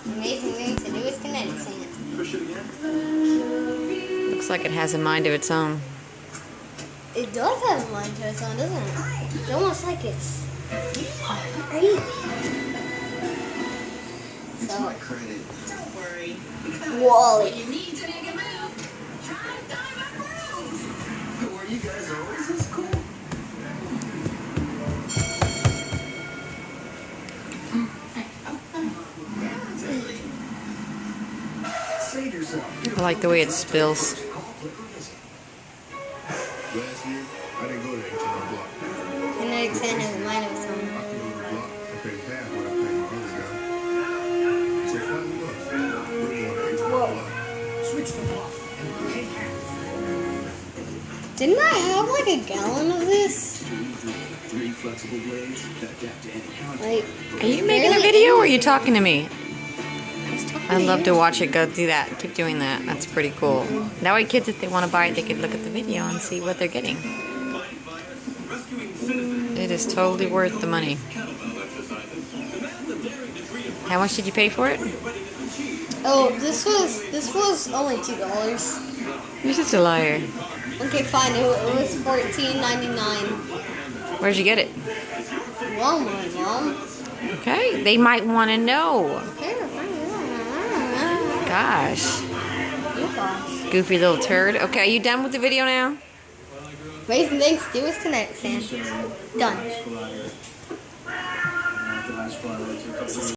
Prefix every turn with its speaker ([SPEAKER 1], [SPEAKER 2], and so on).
[SPEAKER 1] Amazing thing to do with kinetic sand.
[SPEAKER 2] Looks like it has a mind of its own.
[SPEAKER 1] It does have a mind to its own, doesn't it? It's almost like it's crazy.
[SPEAKER 3] It's my credit.
[SPEAKER 4] Don't worry.
[SPEAKER 1] Wally.
[SPEAKER 4] You need to make a move. Try diamond groove.
[SPEAKER 3] Were you guys always this cool? Save yourself.
[SPEAKER 2] I like the way it spills.
[SPEAKER 5] Last year, I didn't go to H&R Block.
[SPEAKER 1] Kinetic sand has a mind of its
[SPEAKER 5] I
[SPEAKER 1] own.
[SPEAKER 5] flew to the block and paid half what I paid my other guy. So finally look, we're going to H&R Block.
[SPEAKER 3] Switch them off and pay half.
[SPEAKER 1] Didn't I have like a gallon of this?
[SPEAKER 3] Three flexible blades that adapt to any contact.
[SPEAKER 1] Like,
[SPEAKER 2] Are you making a video or are you talking to me?
[SPEAKER 1] I
[SPEAKER 2] I'd love to watch it go through that. Keep doing that. That's pretty cool. That way kids, if they want to buy it, they could look at the video and see what they're getting. It is totally worth the money. How much did you pay for it?
[SPEAKER 1] Oh, this was only $2.
[SPEAKER 2] You're just a liar.
[SPEAKER 1] Okay, fine. It was $14.99.
[SPEAKER 2] Where'd you get it?
[SPEAKER 1] Walmart, Mom.
[SPEAKER 2] Okay, they might want to know.
[SPEAKER 1] Okay,
[SPEAKER 2] Gosh.
[SPEAKER 1] oh gosh.
[SPEAKER 2] Goofy little turd. Okay, are you done with the video now?
[SPEAKER 1] Amazing things to do with kinetic sand. Done.